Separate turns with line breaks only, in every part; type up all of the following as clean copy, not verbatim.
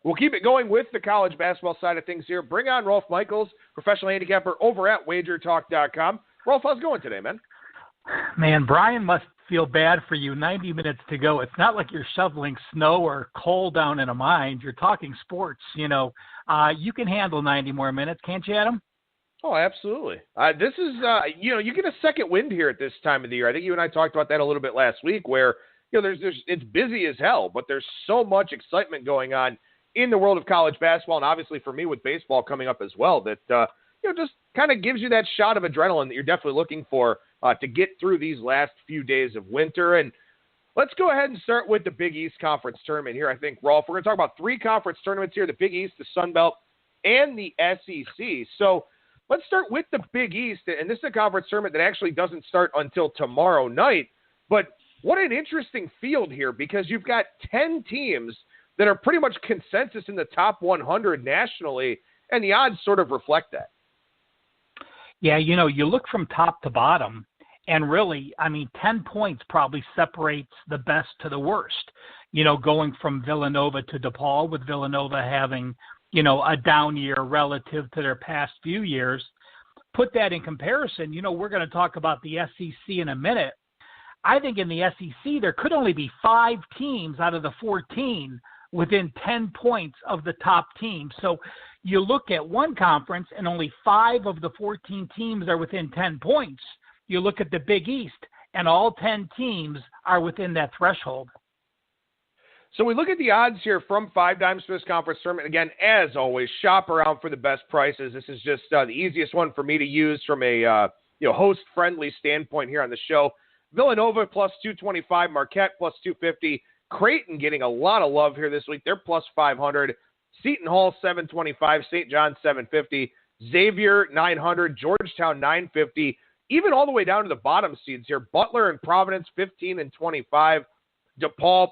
We'll keep it going with the college basketball side of things here. Bring on Rolf Michaels, professional handicapper over at wagertalk.com. Rolf, how's it going today, man?
Man, Brian must feel bad for you. 90 minutes to go. It's not like you're shoveling snow or coal down in a mine. You're talking sports. You can handle 90 more minutes, can't you, Adam?
Oh, absolutely. This is, you get a second wind here at this time of the year. I think you and I talked about that a little bit last week where, it's busy as hell, but there's so much excitement going on in the world of college basketball, and obviously for me with baseball coming up as well, that, just kind of gives you that shot of adrenaline that you're definitely looking for to get through these last few days of winter. And let's go ahead and start with the Big East Conference tournament here. I think, Rolf, we're going to talk about 3 conference tournaments here, the Big East, the Sun Belt, and the SEC. So let's start with the Big East, and this is a conference tournament that actually doesn't start until tomorrow night. But what an interesting field here, because you've got 10 teams that are pretty much consensus in the top 100 nationally, and the odds sort of reflect that.
Yeah, you look from top to bottom, and really, 10 points probably separates the best to the worst. Going from Villanova to DePaul, with Villanova having, a down year relative to their past few years. Put that in comparison, we're going to talk about the SEC in a minute. I think in the SEC, there could only be 5 teams out of the 14 within 10 points of the top team. So you look at one conference and only 5 of the 14 teams are within 10 points. You look at the Big East and all 10 teams are within that threshold.
So we look at the odds here from 5 dimes for this conference tournament. Again, as always, shop around for the best prices. This is just the easiest one for me to use from a host-friendly standpoint here on the show. Villanova plus 225, Marquette plus 250, Creighton getting a lot of love here this week. They're plus 500. Seton Hall 725, St. John's 750, Xavier 900, Georgetown 950, even all the way down to the bottom seeds here. Butler and Providence 15 and 25, DePaul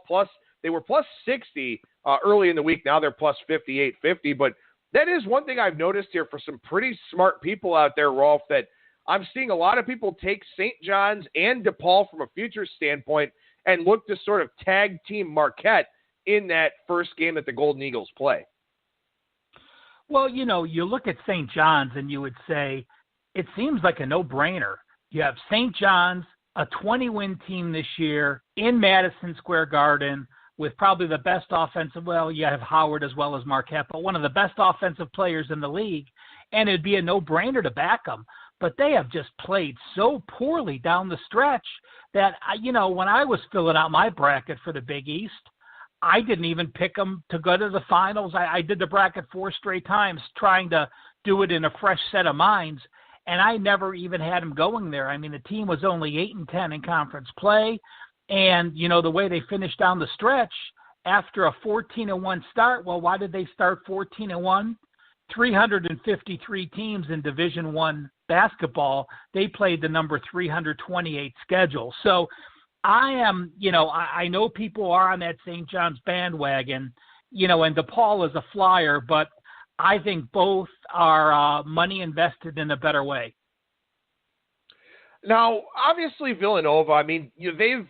they were plus 60 early in the week. Now they're plus 58.50. But that is one thing I've noticed here for some pretty smart people out there, Rolf, that I'm seeing a lot of people take St. John's and DePaul from a futures standpoint and look to sort of tag team Marquette in that first game that the Golden Eagles play.
Well, you look at St. John's and you would say it seems like a no-brainer. You have St. John's, a 20-win team this year in Madison Square Garden with probably the best offensive, you have Howard as well as Marquette, but one of the best offensive players in the league, and it'd be a no-brainer to back them. But they have just played so poorly down the stretch that, when I was filling out my bracket for the Big East, I didn't even pick them to go to the finals. I did the bracket 4 straight times trying to do it in a fresh set of minds, and I never even had them going there. The team was only 8-10 in conference play, and, the way they finished down the stretch after a 14-1 start, why did they start 14-1? 353 teams in Division I basketball, they played the number 328 schedule. So I am, I know people are on that St. John's bandwagon, and DePaul is a flyer, but I think both are money invested in a better way.
Now, obviously Villanova, they've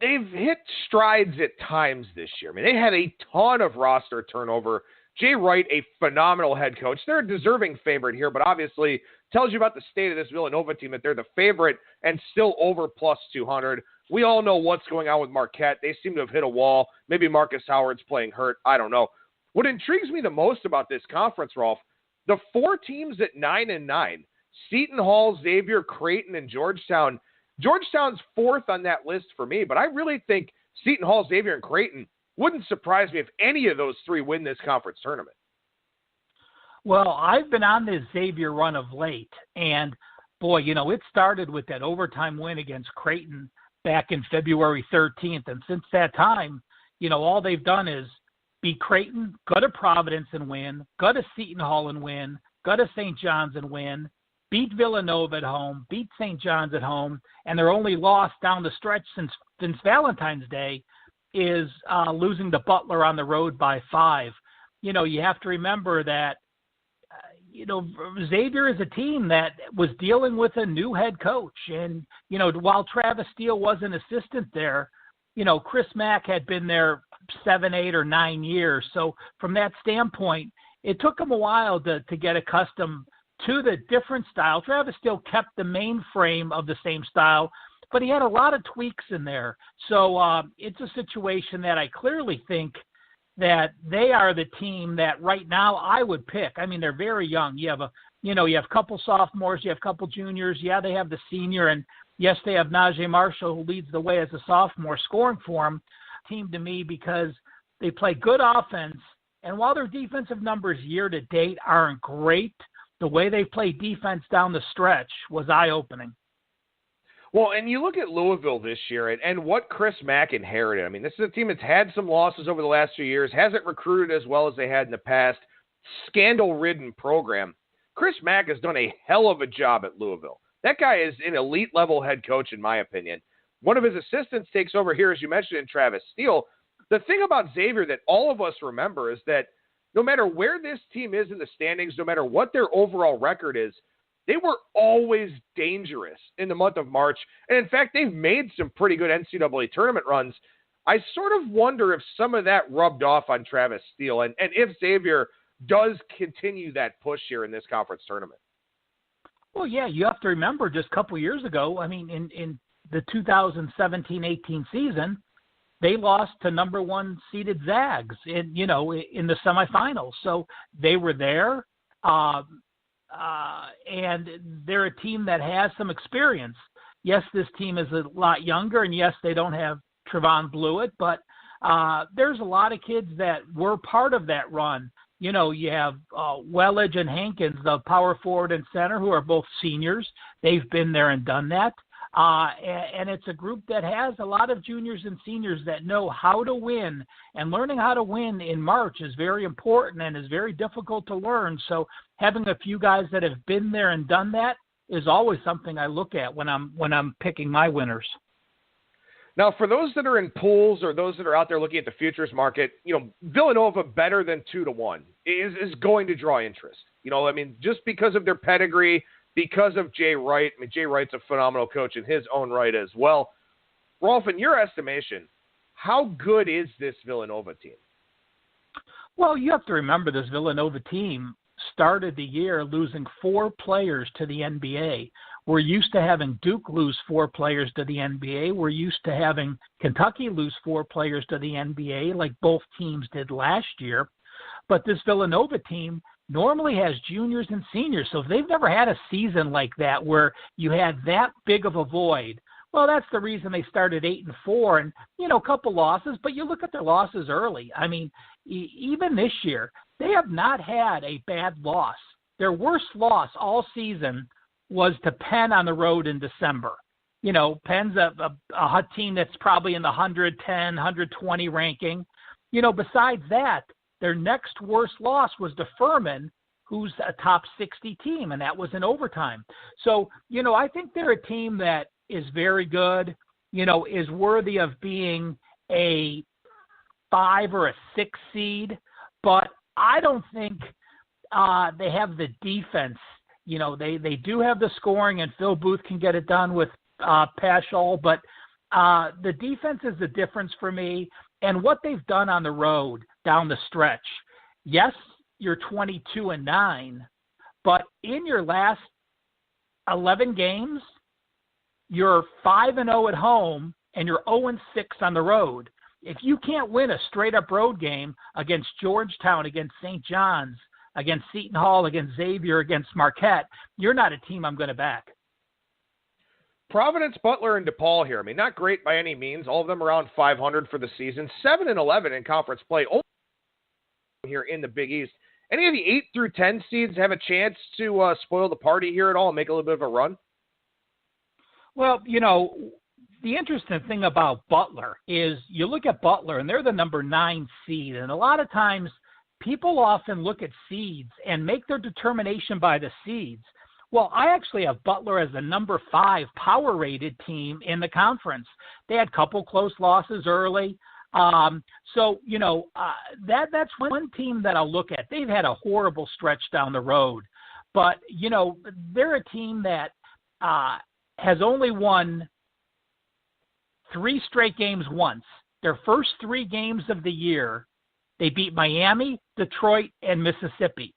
hit strides at times this year. They had a ton of roster turnover. Jay Wright, a phenomenal head coach. They're a deserving favorite here, but obviously tells you about the state of this Villanova team, that they're the favorite and still over plus 200. We all know what's going on with Marquette. They seem to have hit a wall. Maybe Marcus Howard's playing hurt. I don't know. What intrigues me the most about this conference, Rolf, the 4 teams at 9-9, Seton Hall, Xavier, Creighton, and Georgetown. Georgetown's 4th on that list for me, but I really think Seton Hall, Xavier, and Creighton wouldn't surprise me if any of those 3 win this conference tournament.
Well, I've been on this Xavier run of late, and boy, it started with that overtime win against Creighton back in February 13th, and since that time, all they've done is beat Creighton, go to Providence and win, go to Seton Hall and win, go to St. John's and win, beat Villanova at home, beat St. John's at home, and their only loss down the stretch since Valentine's Day is losing to Butler on the road by 5. You have to remember that, Xavier is a team that was dealing with a new head coach. And, while Travis Steele was an assistant there, Chris Mack had been there 7, 8, or 9 years. So from that standpoint, it took him a while to get accustomed to the different style. Travis still kept the main frame of the same style, but he had a lot of tweaks in there. So it's a situation that I clearly think that they are the team that right now I would pick. I mean, they're very young. You have a couple sophomores, you have a couple juniors. Yeah, they have the senior, and yes, they have Najee Marshall, who leads the way as a sophomore scoring for them. Team to me because they play good offense, and while their defensive numbers year to date aren't great, the way they play defense down the stretch was eye-opening.
Well, and you look at Louisville this year and what Chris Mack inherited. I mean, this is a team that's had some losses over the last few years, hasn't recruited as well as they had in the past, scandal-ridden program. Chris Mack has done a hell of a job at Louisville. That guy is an elite-level head coach, in my opinion. One of his assistants takes over here, as you mentioned, in Travis Steele. The thing about Xavier that all of us remember is that no matter where this team is in the standings, no matter what their overall record is, they were always dangerous in the month of March. And in fact, they've made some pretty good NCAA tournament runs. I sort of wonder if some of that rubbed off on Travis Steele and if Xavier does continue that push here in this conference tournament.
Well, yeah, you have to remember just a couple years ago, I mean, in the 2017-18 season, they lost to number 1 seeded Zags in the semifinals. So they were there. And they're a team that has some experience. Yes, this team is a lot younger, and yes, they don't have Trevon Blewett, but there's a lot of kids that were part of that run. You have Wellage and Hankins, the power forward and center, who are both seniors. They've been there and done that. And it's a group that has a lot of juniors and seniors that know how to win, and learning how to win in March is very important and is very difficult to learn. So having a few guys that have been there and done that is always something I look at when I'm picking my winners.
Now, for those that are in pools or those that are out there looking at the futures market, Villanova better than 2-1 is going to draw interest. Just because of their pedigree, because of Jay Wright. I mean, Jay Wright's a phenomenal coach in his own right as well. Rolf, in your estimation, how good is this Villanova team?
Well, you have to remember this Villanova team started the year losing 4 players to the NBA. We're used to having Duke lose 4 players to the NBA. We're used to having Kentucky lose 4 players to the NBA, like both teams did last year. But this Villanova team normally has juniors and seniors, so if they've never had a season like that where you had that big of a void, well, that's the reason they started 8-4 and, a couple losses, but you look at their losses early. I mean, even this year, they have not had a bad loss. Their worst loss all season was to Penn on the road in December. Penn's a team that's probably in the 110, 120 ranking. Besides that, their next worst loss was to Furman, who's a top 60 team, and that was in overtime. So, I think they're a team that is very good, is worthy of being a 5 or a 6 seed, but I don't think they have the defense. They do have the scoring, and Phil Booth can get it done with Paschal, but the defense is the difference for me. And what they've done on the road down the stretch, yes, you're 22-9, but in your last 11 games, you're 5-0 at home and you're 0-6 on the road. If you can't win a straight-up road game against Georgetown, against St. John's, against Seton Hall, against Xavier, against Marquette, you're not a team I'm going to back.
Providence, Butler, and DePaul here. I mean, not great by any means. All of them around 500 for the season. 7-11 in conference play. Only here in the Big East. Any of the 8 through 10 seeds have a chance to spoil the party here at all and make a little bit of a run?
Well, the interesting thing about Butler is you look at Butler, and they're the number 9 seed. And a lot of times people often look at seeds and make their determination by the seeds. Well, I actually have Butler as the number 5 power-rated team in the conference. They had a couple close losses early. So, that's one team that I'll look at. They've had a horrible stretch down the road. But, they're a team that has only won 3 straight games once. Their first 3 games of the year, they beat Miami, Detroit, and Mississippi.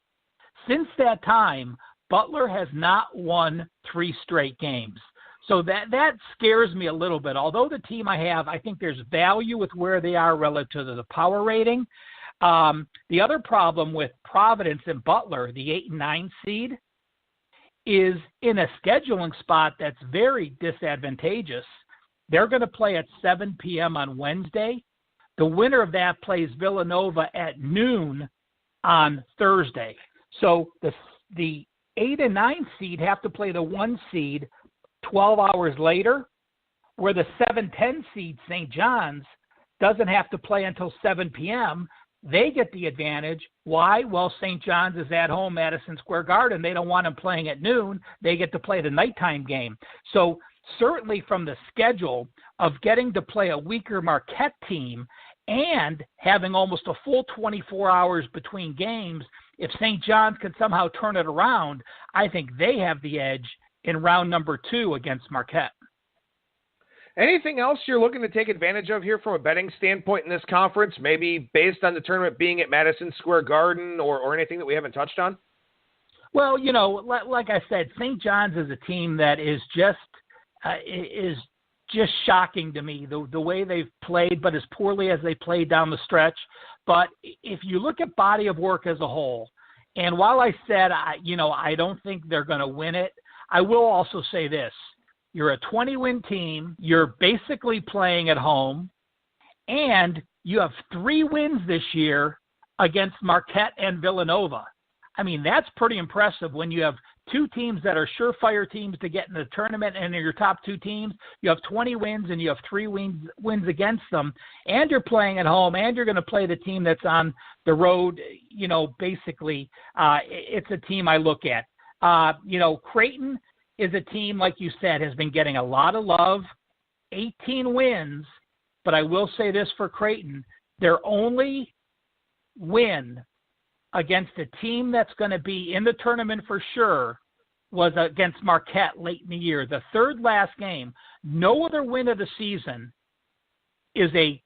Since that time, Butler has not won 3 straight games. So that scares me a little bit. Although the team I have, I think there's value with where they are relative to the power rating. The other problem with Providence and Butler, the 8 and 9 seed, is in a scheduling spot that's very disadvantageous. They're going to play at 7 p.m. on Wednesday. The winner of that plays Villanova at noon on Thursday. So the 8 and 9 seed have to play the 1 seed 12 hours later, where the 7-10 seed St. John's doesn't have to play until 7 p.m. They get the advantage. Why? Well, St. John's is at home, Madison Square Garden. They don't want them playing at noon. They get to play the nighttime game. So certainly from the schedule of getting to play a weaker Marquette team and having almost a full 24 hours between games, if St. John's can somehow turn it around, I think they have the edge in round number 2 against Marquette.
Anything else you're looking to take advantage of here from a betting standpoint in this conference, maybe based on the tournament being at Madison Square Garden or anything that we haven't touched on?
Well, you know, like I said, St. John's is a team that is just shocking to me, the way they've played, but as poorly as they played down the stretch. But if you look at body of work as a whole, and while I said, I don't think they're going to win it, I will also say this. You're a 20-win team. You're basically playing at home. And you have 3 wins this year against Marquette and Villanova. I mean, that's pretty impressive when you have 2 teams that are surefire teams to get in the tournament and in your top 2 teams. You have 20 wins and you have 3 wins against them. And you're playing at home and you're going to play the team that's on the road. Basically, it's a team I look at. Creighton is a team, like you said, has been getting a lot of love, 18 wins, but I will say this for Creighton, their only win against a team that's going to be in the tournament for sure was against Marquette late in the year. The third last game, no other win of the season is a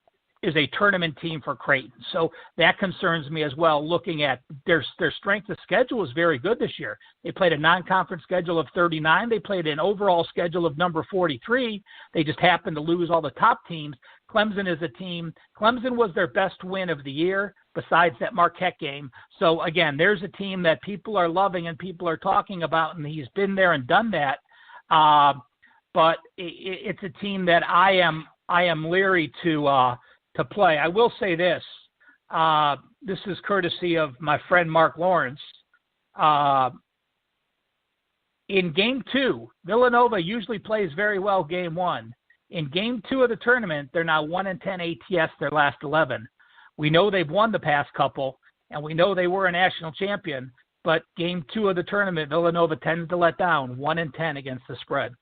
tournament team for Creighton. So that concerns me as well, looking at their strength of schedule is very good this year. They played a non-conference schedule of 39. They played an overall schedule of number 43. They just happened to lose all the top teams. Clemson is a team. Clemson was their best win of the year besides that Marquette game. So, again, there's a team that people are loving and people are talking about, and he's been there and done that. But it's a team that I am leery to play. I will say this. This is courtesy of my friend Mark Lawrence. In Game 2, Villanova usually plays very well Game 1. In Game 2 of the tournament, they're now 1-10 ATS their last 11. We know they've won the past couple, and we know they were a national champion, but Game 2 of the tournament, Villanova tends to let down 1-10 against the spread.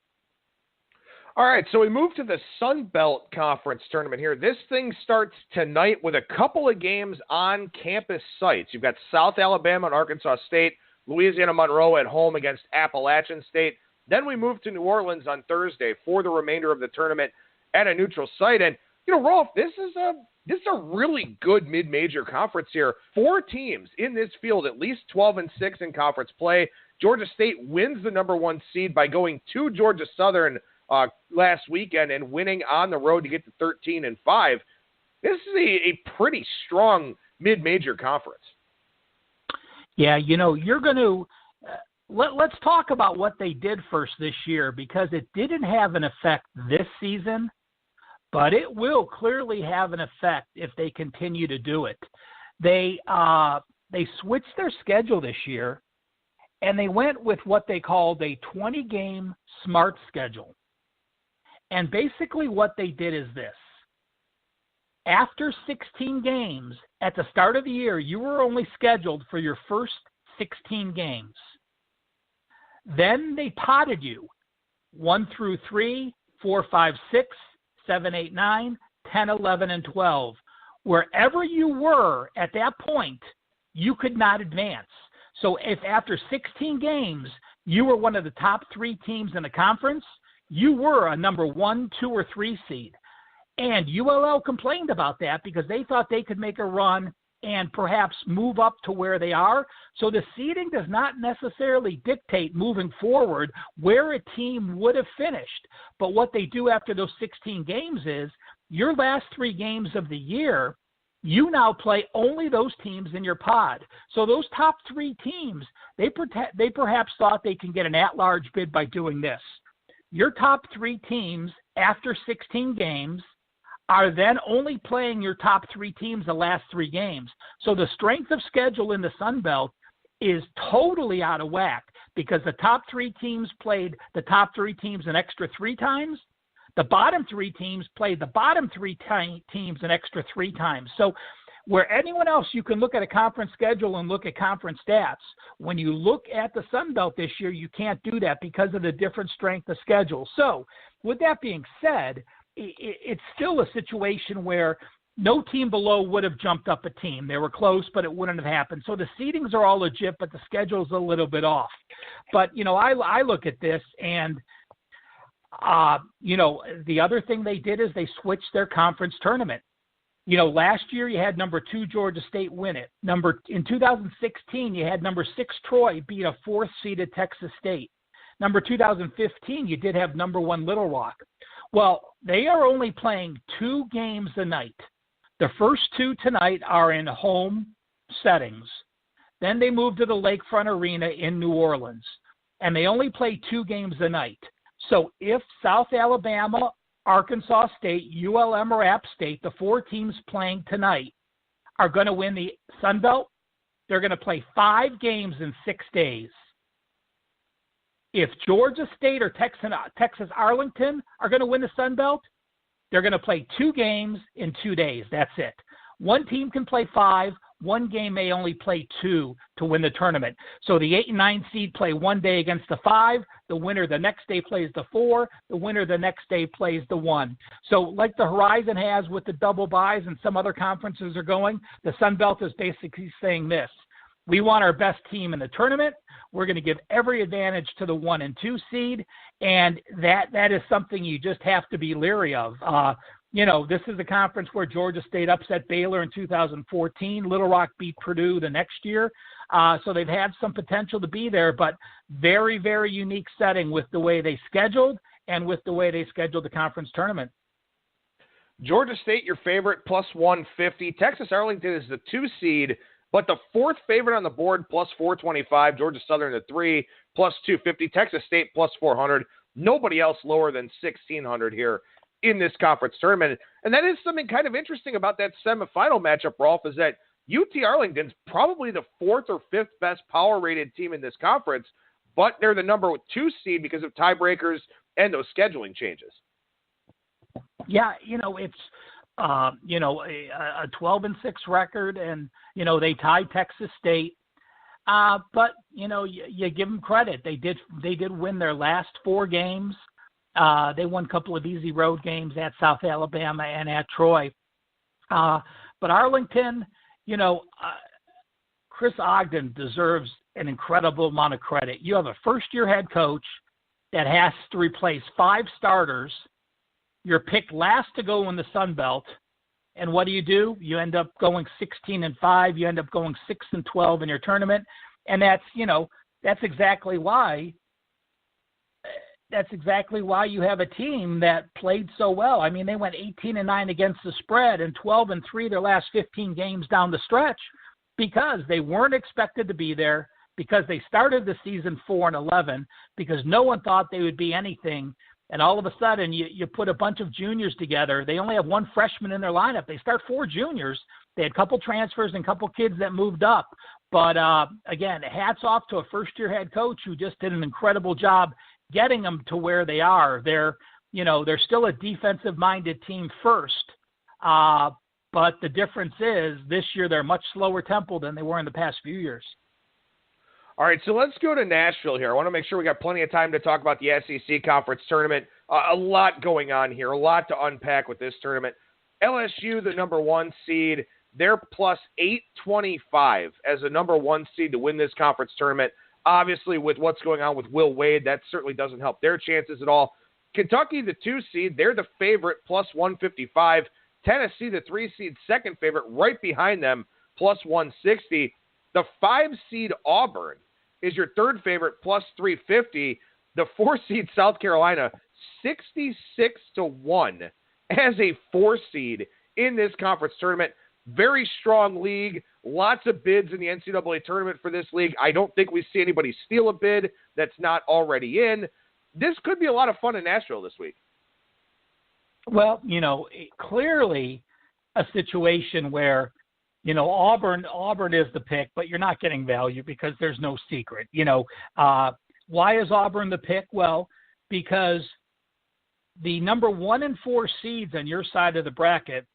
All right, so we move to the Sun Belt Conference tournament here. This thing starts tonight with a couple of games on campus sites. You've got South Alabama and Arkansas State, Louisiana Monroe at home against Appalachian State. Then we move to New Orleans on Thursday for the remainder of the tournament at a neutral site. And, Rolf, this is a really good mid-major conference here. 4 teams in this field, at least 12-6 in conference play. Georgia State wins the number 1 seed by going to Georgia Southern last weekend and winning on the road to get to 13-5. This is a pretty strong mid-major conference.
Yeah, you're going to let's talk about what they did first this year, because it didn't have an effect this season, but it will clearly have an effect if they continue to do it. They switched their schedule this year, and they went with what they called a 20-game smart schedule. And basically what they did is this. After 16 games, at the start of the year, you were only scheduled for your first 16 games. Then they potted you 1 through 3, 4, 5, 6, 7, 8, 9, 10, 11, and 12. Wherever you were at that point, you could not advance. So if after 16 games, you were one of the top 3 teams in the conference, you were a number 1, 2, or 3 seed. And ULL complained about that because they thought they could make a run and perhaps move up to where they are. So the seeding does not necessarily dictate moving forward where a team would have finished. But what they do after those 16 games is your last 3 games of the year, you now play only those teams in your pod. So those top 3 teams, they perhaps thought they can get an at-large bid by doing this. Your top 3 teams after 16 games are then only playing your top 3 teams the last 3 games. So the strength of schedule in the Sun Belt is totally out of whack because the top 3 teams played the top 3 teams an extra 3 times. The bottom 3 teams played the bottom 3 teams an extra 3 times. So where anyone else, you can look at a conference schedule and look at conference stats. When you look at the Sun Belt this year, you can't do that because of the different strength of schedule. So with that being said, it's still a situation where no team below would have jumped up a team. They were close, but it wouldn't have happened. So the seedings are all legit, but the schedule's a little bit off. But, I look at this and, the other thing they did is they switched their conference tournament. Last year you had number 2 Georgia State win it. In 2016, you had number 6 Troy beat a 4th seeded Texas State. Number 2015, you did have number 1 Little Rock. Well, they are only playing 2 games a night. The first 2 tonight are in home settings. Then they move to the Lakefront Arena in New Orleans, and they only play 2 games a night. So if South Alabama, Arkansas State, ULM, or App State, the 4 teams playing tonight, are going to win the Sun Belt, they're going to play 5 games in 6 days. If Georgia State or Texas Arlington are going to win the Sun Belt, they're going to play 2 games in 2 days. That's it. One team can play 5. One game may only play 2 to win the tournament. So the 8 and 9 seed play one day against the 5. The winner the next day plays the 4. The winner the next day plays the 1. So like the Horizon has with the double byes and some other conferences are going, the Sun Belt is basically saying this. We want our best team in the tournament. We're going to give every advantage to the 1 and 2 seed, and that is something you just have to be leery of. This is a conference where Georgia State upset Baylor in 2014. Little Rock beat Purdue the next year. So they've had some potential to be there, but very, very unique setting with the way they scheduled and with the way they scheduled the conference tournament.
Georgia State, your favorite, plus 150. Texas Arlington is the 2 seed. But the 4th favorite on the board, plus 425. Georgia Southern, the 3, plus 250. Texas State, plus 400. Nobody else lower than 1,600 here in this conference tournament. And that is something kind of interesting about that semifinal matchup, Rolf, is that UT Arlington's probably the 4th or 5th best power-rated team in this conference, but they're the number 2 seed because of tiebreakers and those scheduling changes.
Yeah, it's... a 12-6 record, and they tied Texas State. But you give them credit. They did win their last 4 games. They won a couple of easy road games at South Alabama and at Troy. But Arlington, Chris Ogden deserves an incredible amount of credit. You have a first-year head coach that has to replace 5 starters. You're picked last to go in the Sun Belt, and what do? You end up going 16-5. You end up going 6-12 in your tournament, and that's exactly why. That's exactly why you have a team that played so well. I mean, they went 18-9 against the spread and 12-3 their last 15 games down the stretch because they weren't expected to be there, because they started the season 4-11, because no one thought they would be anything. And all of a sudden, you put a bunch of juniors together. They only have 1 freshman in their lineup. They start 4 juniors. They had a couple transfers and a couple kids that moved up. But, again, hats off to a first-year head coach who just did an incredible job getting them to where they are. They're still a defensive-minded team first. But the difference is this year they're much slower tempo than they were in the past few years.
All right, so let's go to Nashville here. I want to make sure we got plenty of time to talk about the SEC Conference Tournament. A lot going on here, a lot to unpack with this tournament. LSU, the number 1 seed, they're plus 825 as a number 1 seed to win this conference tournament. Obviously, with what's going on with Will Wade, that certainly doesn't help their chances at all. Kentucky, the 2 seed, they're the favorite, plus 155. Tennessee, the 3 seed, second favorite, right behind them, plus 160. The 5 seed, Auburn, is your third favorite, plus 350. The 4 seed, South Carolina, 66-1 as a 4 seed in this conference tournament. Very strong league. Lots of bids in the NCAA tournament for this league. I don't think we see anybody steal a bid that's not already in. This could be a lot of fun in Nashville this week.
Well, clearly a situation where, Auburn is the pick, but you're not getting value because there's no secret. Why is Auburn the pick? Well, because the number 1 and 4 seeds on your side of the bracket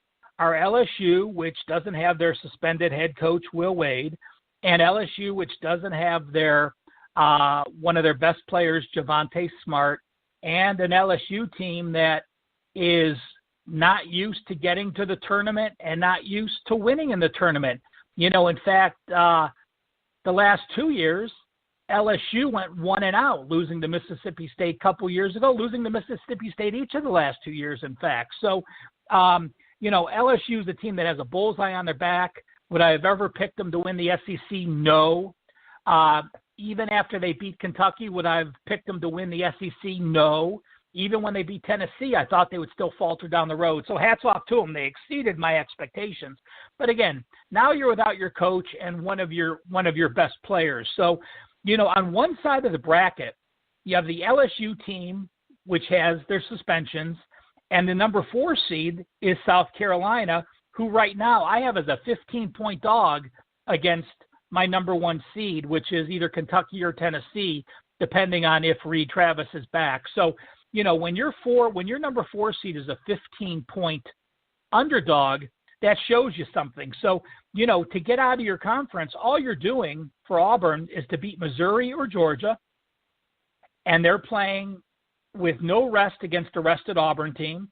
are LSU, which doesn't have their suspended head coach, Will Wade, and LSU, which doesn't have their one of their best players, Javonte Smart, and an LSU team that is not used to getting to the tournament and not used to winning in the tournament. In fact, the last 2 years, LSU went 1-out, losing to Mississippi State a couple years ago, losing to Mississippi State each of the last 2 years, in fact. So, LSU is a team that has a bullseye on their back. Would I have ever picked them to win the SEC? No. Even after they beat Kentucky, would I have picked them to win the SEC? No. Even when they beat Tennessee, I thought they would still falter down the road. So hats off to them. They exceeded my expectations. But again, now you're without your coach and one of your best players. So, on one side of the bracket, you have the LSU team, which has their suspensions, and the number 4 seed is South Carolina, who right now I have as a 15-point dog against my number 1 seed, which is either Kentucky or Tennessee, depending on if Reed Travis is back. So, when your number 4 seed is a 15-point underdog, that shows you something. So, to get out of your conference, all you're doing for Auburn is to beat Missouri or Georgia, and they're playing with no rest against a rested Auburn team.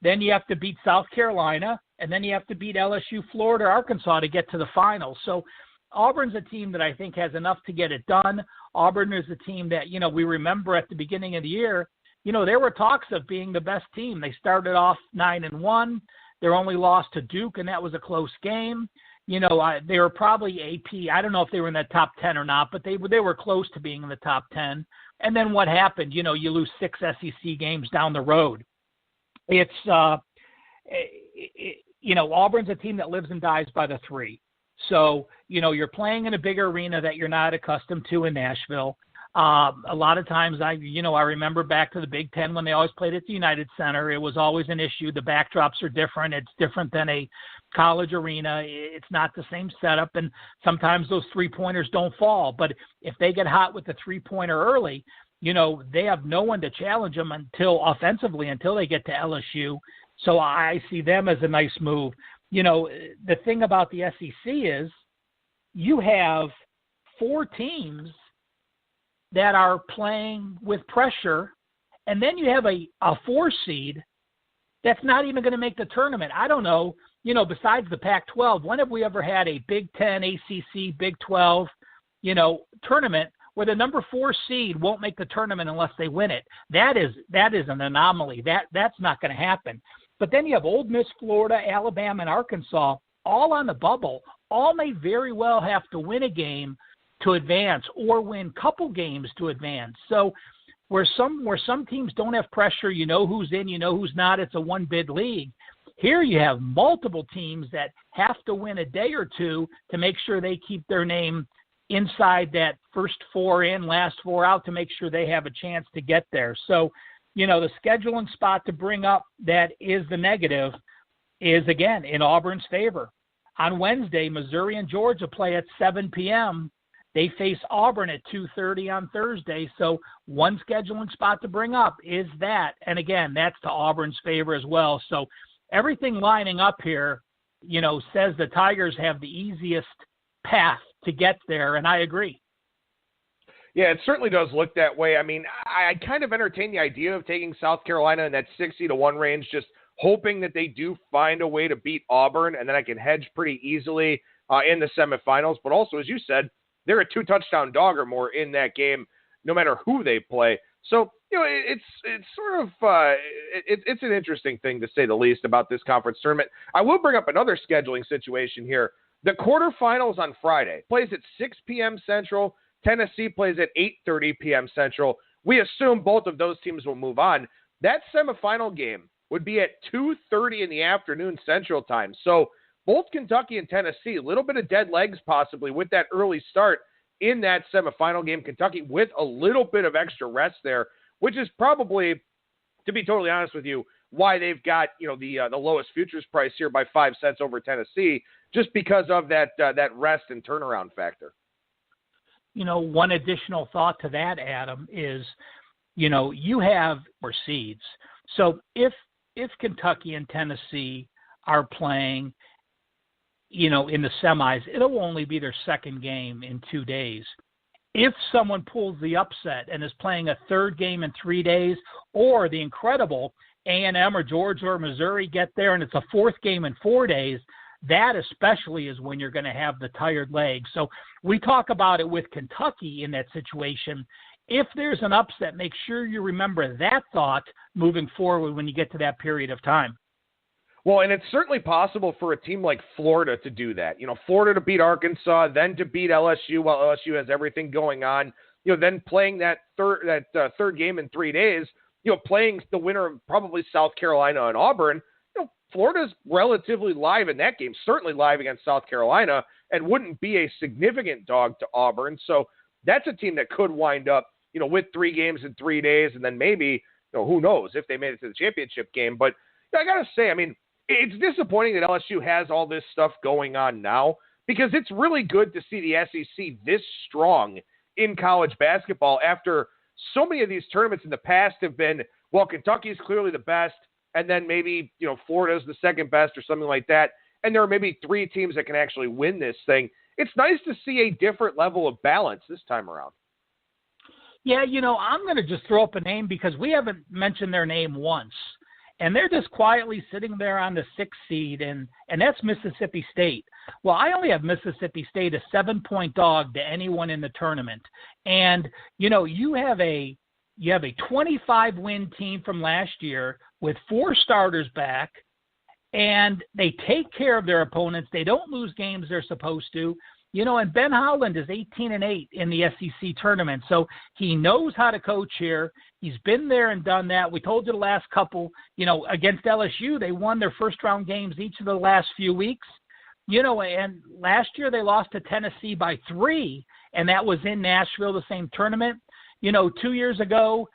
Then you have to beat South Carolina, and then you have to beat LSU, Florida, Arkansas to get to the finals. So Auburn's a team that I think has enough to get it done. Auburn is a team that, we remember at the beginning of the year, there were talks of being the best team. They started off 9-1. Their only loss to Duke, and that was a close game. They were probably AP. I don't know if they were in the top 10 or not, but they were close to being in the top 10. And then what happened? You lose 6 SEC games down the road. It's, Auburn's a team that lives and dies by the 3. So, you're playing in a big arena that you're not accustomed to in Nashville. A lot of times I remember back to the Big Ten when they always played at the United Center. It was always an issue. The backdrops are different. It's different than a college arena. It's not the same setup. And sometimes those 3-pointers don't fall. But if they get hot with the 3-pointer early, they have no one to challenge them until they get to LSU. So I see them as a nice move. The thing about the SEC is you have 4 teams that are playing with pressure, and then you have a 4 seed that's not even going to make the tournament. I don't know, besides the Pac-12, when have we ever had a Big Ten, ACC, Big 12, tournament where the number 4 seed won't make the tournament unless they win it? That is an anomaly. That's not going to happen. But then you have Ole Miss, Florida, Alabama, and Arkansas all on the bubble. All may very well have to win a game to advance or win a couple games to advance. So where some teams don't have pressure, who's in, who's not, it's a 1-bid league. Here you have multiple teams that have to win a day or two to make sure they keep their name inside that first 4 in, last 4 out to make sure they have a chance to get there. So, the scheduling spot to bring up that is the negative is, again, in Auburn's favor. On Wednesday, Missouri and Georgia play at 7 p.m. They face Auburn at 2:30 on Thursday. So one scheduling spot to bring up is that. And, again, that's to Auburn's favor as well. So everything lining up here, says the Tigers have the easiest path to get there, and I agree.
Yeah, it certainly does look that way. I mean, I kind of entertain the idea of taking South Carolina in that 60-1 range, just hoping that they do find a way to beat Auburn, and then I can hedge pretty easily in the semifinals. But also, as you said, they're a 2-touchdown dog or more in that game, no matter who they play. So, it's sort of it's an interesting thing, to say the least, about this conference tournament. I will bring up another scheduling situation here. The quarterfinals on Friday plays at 6 p.m. Central. Tennessee plays at 8:30 p.m. Central. We assume both of those teams will move on. That semifinal game would be at 2:30 in the afternoon Central Time. So both Kentucky and Tennessee, a little bit of dead legs possibly with that early start in that semifinal game. Kentucky with a little bit of extra rest there, which is probably, to be totally honest with you, why they've got the lowest futures price here by 5 cents over Tennessee, just because of that rest and turnaround factor.
One additional thought to that, Adam, is you have more seeds. So if Kentucky and Tennessee are playing, in the semis, it'll only be their second game in 2 days. If someone pulls the upset and is playing a third game in 3 days, or the incredible A&M or Georgia or Missouri get there and it's a fourth game in 4 days, that especially is when you're going to have the tired legs. So we talk about it with Kentucky in that situation. If there's an upset, make sure you remember that thought moving forward when you get to that period of time.
Well, and it's certainly possible for a team like Florida to do that. Florida to beat Arkansas, then to beat LSU while LSU has everything going on. Then playing that third game in 3 days. Playing the winner of probably South Carolina and Auburn. Florida's relatively live in that game, certainly live against South Carolina, and wouldn't be a significant dog to Auburn. So that's a team that could wind up, with 3 games in 3 days, and then maybe, who knows if they made it to the championship game. But I got to say, it's disappointing that LSU has all this stuff going on now, because it's really good to see the SEC this strong in college basketball after so many of these tournaments in the past have been, well, Kentucky's clearly the best, and then maybe, Florida's the second best or something like that, and there are maybe 3 teams that can actually win this thing. It's nice to see a different level of balance this time around.
Yeah, I'm going to just throw up a name because we haven't mentioned their name once. And they're just quietly sitting there on the 6th seed, and that's Mississippi State. Well, I only have Mississippi State a 7-point dog to anyone in the tournament. And, you have a 25-win team from last year with 4 starters back, and they take care of their opponents. They don't lose games they're supposed to. And Ben Howland is 18-8 in the SEC tournament, so he knows how to coach here. He's been there and done that. We told you the last couple, against LSU, they won their first-round games each of the last few weeks. And last year they lost to Tennessee by 3, and that was in Nashville, the same tournament. 2 years ago,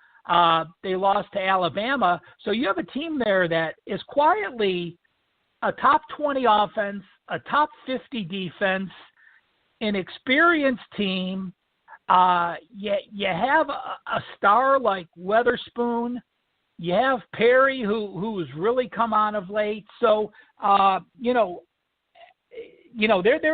they lost to Alabama. So you have a team there that is quietly a top 20 offense, a top 50 defense, an experienced team. You have a star like Weatherspoon. You have Perry, who's really come on of late. So, they're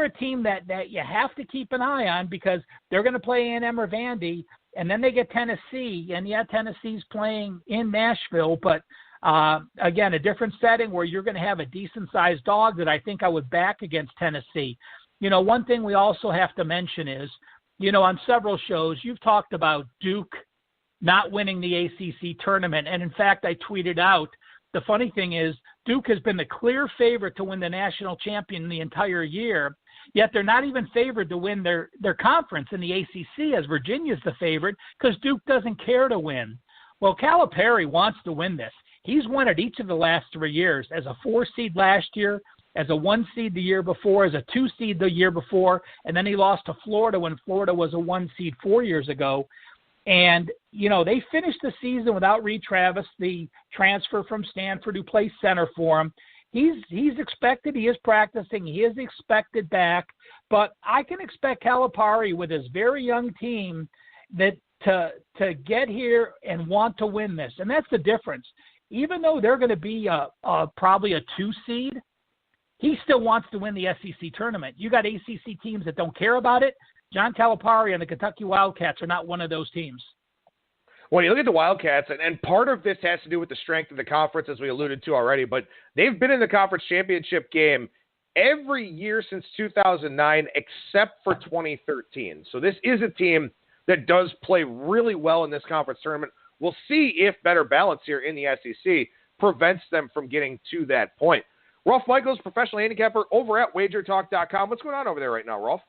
a team that you have to keep an eye on, because they're going to play A&M or Vandy, and then they get Tennessee. And, Tennessee's playing in Nashville, but again, a different setting where you're going to have a decent-sized dog that I think I would back against Tennessee. One thing we also have to mention is, on several shows, you've talked about Duke not winning the ACC tournament. And in fact, I tweeted out, the funny thing is Duke has been the clear favorite to win the national champion the entire year, yet they're not even favored to win their conference in the ACC, as Virginia's the favorite, because Duke doesn't care to win. Well, Calipari wants to win this. He's won it each of the last 3 years, as a 4 seed last year, as a 1 seed the year before, as a 2 seed the year before, and then he lost to Florida when Florida was a 1 seed 4 years ago. And, they finished the season without Reed Travis, the transfer from Stanford, who plays center for him. He's expected. He is practicing. He is expected back. But I can expect Calipari with his very young team that to get here and want to win this. And that's the difference. Even though they're going to be probably a 2 seed, he still wants to win the SEC tournament. You got ACC teams that don't care about it. John Calipari and the Kentucky Wildcats are not one of those teams.
When you look at the Wildcats, and part of this has to do with the strength of the conference, as we alluded to already, but they've been in the conference championship game every year since 2009 except for 2013. So this is a team that does play really well in this conference tournament. we'll see if better balance here in the SEC prevents them from getting to that point. Rolf Michaels, professional handicapper over at wagertalk.com. What's going on over there right now, Rolf?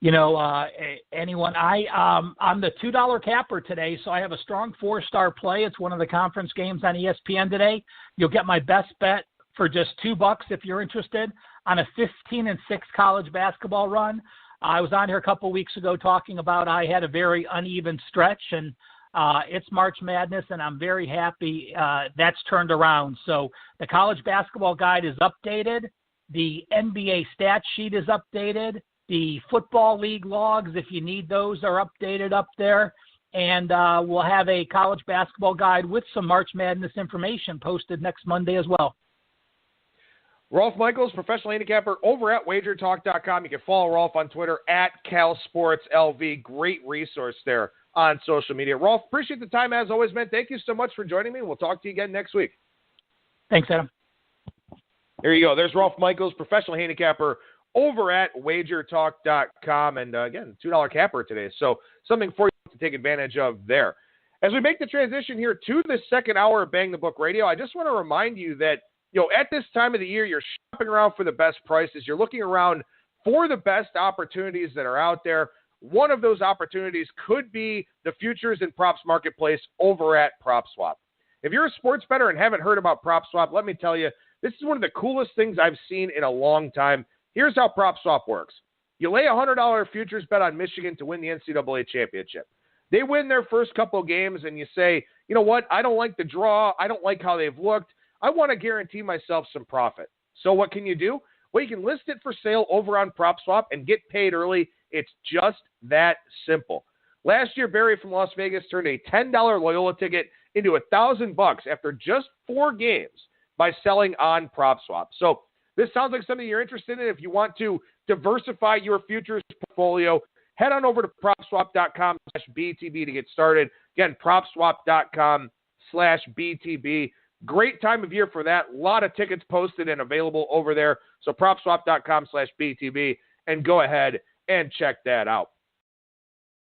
I'm the $2 capper today, so I have a strong 4-star play. It's one of the conference games on ESPN today. You'll get my best bet for just $2 if you're interested on a 15-6 college basketball run. I was on here a couple weeks ago talking about I had a very uneven stretch, and it's March Madness, and I'm very happy that's turned around. So the college basketball guide is updated. The NBA stat sheet is updated. The Football League logs, if you need those, are updated up there. And we'll have a college basketball guide with some March Madness information posted next Monday as well.
Rolf Michaels, professional handicapper over at wagertalk.com. You can follow Rolf on Twitter at CalSportsLV. Great resource there on social media. Rolf, appreciate the time as always, man. Thank you so much for joining me. We'll talk to you again next week.
Thanks, Adam.
There you go. There's Rolf Michaels, professional handicapper over at wagertalk.com. And again, $2 capper today. So something for you to take advantage of there. As we make the transition here to the second hour of Bang the Book Radio, I just want to remind you that, at this time of the year, you're shopping around for the best prices. You're looking around for the best opportunities that are out there. One of those opportunities could be the futures and props marketplace over at PropSwap. If you're a sports bettor and haven't heard about PropSwap, let me tell you, this is one of the coolest things I've seen in a long time. Here's how PropSwap works. You lay a $100 futures bet on Michigan to win the NCAA championship. They win their first couple of games, and you say, you know what, I don't like the draw. I don't like how they've looked. I want to guarantee myself some profit. So what can you do? Well, you can list it for sale over on PropSwap and get paid early. It's just that simple. Last year, Barry from Las Vegas turned a $10 Loyola ticket into $1,000 after just 4 games by selling on PropSwap. So this sounds like something you're interested in. If you want to diversify your futures portfolio, head on over to PropSwap.com/BTB to get started. Again, PropSwap.com/BTB. Great time of year for that. A lot of tickets posted and available over there. So PropSwap.com/BTB and go ahead and check that out.